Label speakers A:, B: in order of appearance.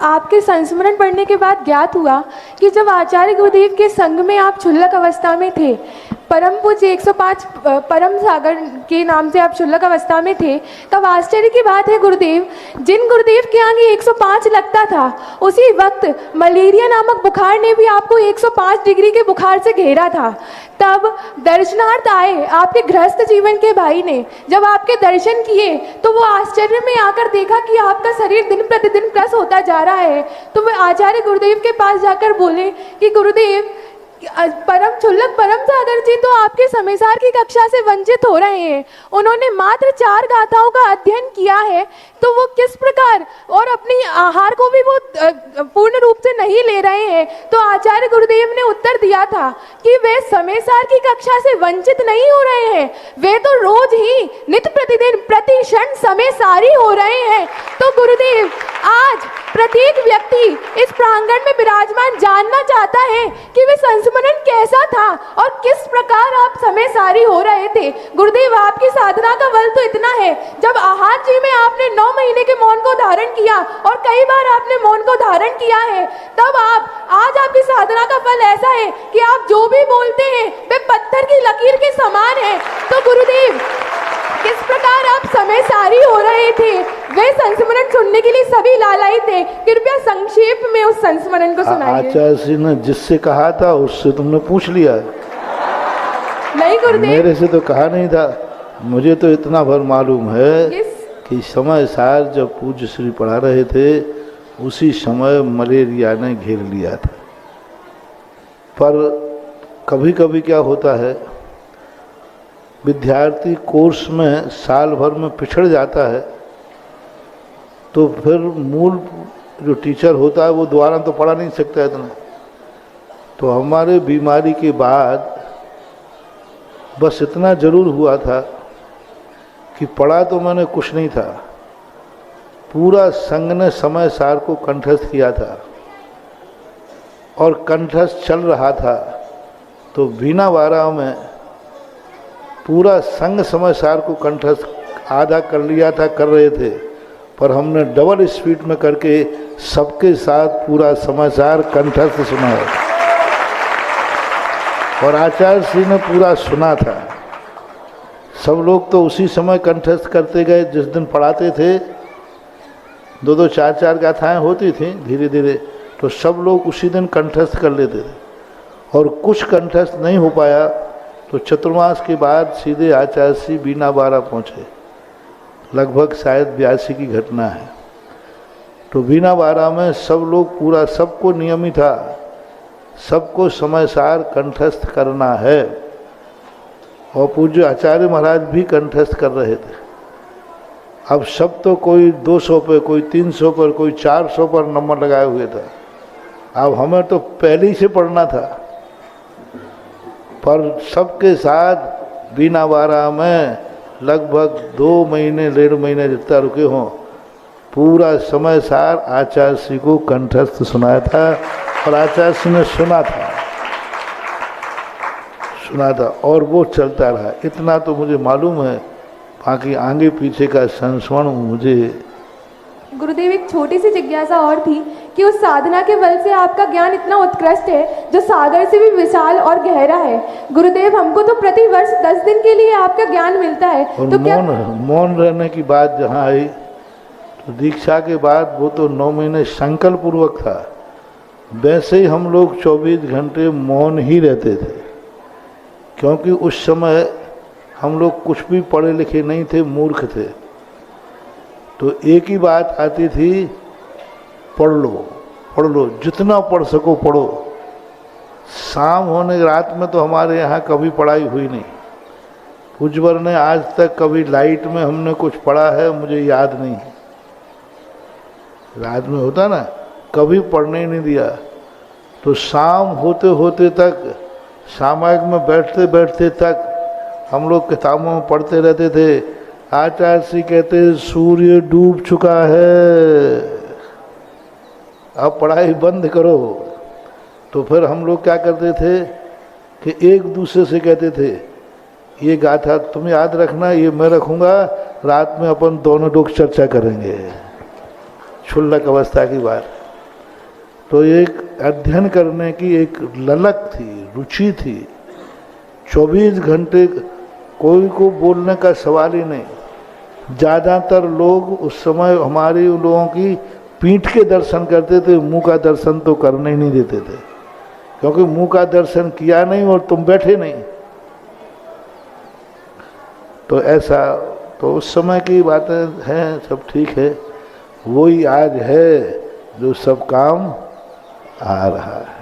A: आपके संस्मरण पढ़ने के बाद ज्ञात हुआ कि जब आचार्य गुरुदेव के संग में आप क्षुल्लक अवस्था में थे, परम पूज्य 105 परम सागर के नाम से आप क्षुल्लक अवस्था में थे, तब आश्चर्य की बात है गुरुदेव, जिन गुरुदेव के आगे 105 लगता था, उसी वक्त मलेरिया नामक बुखार ने भी आपको 105 डिग्री के बुखार से घेरा था। तब दर्शनार्थ आए आपके गृहस्थ जीवन के भाई ने, जब आपके दर्शन किए तो वो आश्चर्य में आकर देखा कि आपका शरीर दिन प्रतिदिन क्रस होता जा रहा है। तो वे आचार्य गुरुदेव के पास जाकर बोले कि गुरुदेव, परम क्षुल्लक परम सागर जी तो आपके समयसार की कक्षा से वंचित हो रहे हैं। उन्होंने मात्र 4 गाथाओं का अध्ययन किया है, तो वो किस प्रकार, और अपनी आहार को भी वो पूर्ण रूप से नहीं ले रहे हैं। तो आचार्य गुरुदेव ने उत्तर दिया था कि वे समयसार की कक्षा से वंचित नहीं हो रहे हैं, वे तो रोज ही नित्य प्रतिदिन प्रति क्षण समयसारी हो रहे हैं। तो गुरुदेव, आज प्रत्येक व्यक्ति इस प्रांगण में विराजमान जानना चाहता है कि वे संस्मरण कैसा था और किस प्रकार आप समयसारी हो रहे थे। गुरुदेव, आपकी साधना का बल तो इतना है, जब आहार जी में आपने 9 महीने के मौन को धारण किया और कई बार आपने मौन को धारण किया है, तब आज आपकी साधना का फल ऐसा है कि आप जो भी बोलते हैं वे पत्थर की लकीर के समान है। तो गुरुदेव, किस प्रकार आप समयसारी हो रहे थे, वे संस्मरण सुनने के लिए सभी लालायित थे। कृपया संक्षेप में उस संस्मरण को सुनाइए।
B: आचार्य जी ने जिससे कहा था उससे तुमने पूछ लिया?
A: नहीं गुरुदेव,
B: मेरे से तो कहा नहीं था। मुझे तो इतना भर मालूम है कि समय सार जब पूज्य श्री पढ़ा रहे थे, उसी समय मलेरिया ने घेर लिया था। पर कभी कभी क्या होता है, विद्यार्थी कोर्स में साल भर में पिछड़ जाता है, तो फिर मूल जो टीचर होता है वो दोबारा तो पढ़ा नहीं सकता इतना। तो हमारे बीमारी के बाद बस इतना जरूर हुआ था कि पढ़ा तो मैंने कुछ नहीं था, पूरा संघ ने समय सार को कंठस्थ किया था और कंठस्थ चल रहा था। तो बीना बारह में पूरा संघ समय सार को कंठस्थ आधा कर लिया था, कर रहे थे, पर हमने डबल स्पीड में करके सबके साथ पूरा समाचार कंठस्थ सुनाया और आचार्य श्री ने पूरा सुना था। सब लोग तो उसी समय कंठस्थ करते गए। जिस दिन पढ़ाते थे 2-2 4-4 गाथाएँ होती थी धीरे धीरे, तो सब लोग उसी दिन कंठस्थ कर लेते थे। और कुछ कंठस्थ नहीं हो पाया तो चतुर्मास के बाद सीधे आचार्य श्री बीना बारा पहुँचे। लगभग शायद 82 की घटना है। तो बीना बारा में सब लोग पूरा, सबको नियमित था, सबको समय सार कंठस्थ करना है। और पूज्य आचार्य महाराज भी कंठस्थ कर रहे थे। अब सब तो कोई 200 पे, कोई 300 पर, कोई 400 पर नंबर लगाए हुए था। अब हमें तो पहले ही से पढ़ना था, पर सबके साथ बीना बारा में लगभग 2 महीने 1.5 महीने जितना रुके हों, पूरा समय सार आचार्य श्री को कंठस्थ सुनाया था और आचार्य श्री ने सुना था और वो चलता रहा। इतना तो मुझे मालूम है, बाकी आगे पीछे का संस्मरण मुझे।
A: गुरुदेव, एक छोटी सी जिज्ञासा और थी कि उस साधना के बल से आपका ज्ञान इतना उत्कृष्ट है जो सागर से भी विशाल और गहरा है। गुरुदेव, हमको तो प्रति वर्ष 10 दिन के लिए आपका ज्ञान मिलता है।
B: और
A: तो क्या
B: मौन रहने की बात जहाँ आई, तो दीक्षा के बाद वो तो 9 महीने संकल्प पूर्वक था। वैसे ही हम लोग 24 घंटे मौन ही रहते थे, क्योंकि उस समय हम लोग कुछ भी पढ़े लिखे नहीं थे, मूर्ख थे। तो एक ही बात आती थी, पढ़ लो, जितना पढ़ सको पढ़ो। शाम होने रात में तो हमारे यहाँ कभी पढ़ाई हुई नहीं। पूज्यवर ने आज तक कभी लाइट में हमने कुछ पढ़ा है मुझे याद नहीं है। रात में होता ना, कभी पढ़ने ही नहीं दिया। तो शाम होते होते तक, सामायिक में बैठते बैठते तक हम लोग किताबों में पढ़ते रहते थे। आचार्य श्री कहते सूर्य डूब चुका है, अब पढ़ाई बंद करो। तो फिर हम लोग क्या करते थे कि एक दूसरे से कहते थे, ये गाथा तुम याद रखना, ये मैं रखूँगा, रात में अपन दोनों लोग चर्चा करेंगे। क्षुल्लक अवस्था की बात। तो एक अध्ययन करने की एक ललक थी, रुचि थी। 24 घंटे कोई को बोलने का सवाल ही नहीं। ज़्यादातर लोग उस समय हमारे उन लोगों की पीठ के दर्शन करते थे, मुंह का दर्शन तो करने ही नहीं देते थे, क्योंकि मुंह का दर्शन किया नहीं और तुम बैठे नहीं। तो ऐसा, तो उस समय की बातें हैं, सब ठीक है। वही आज है जो सब काम आ रहा है।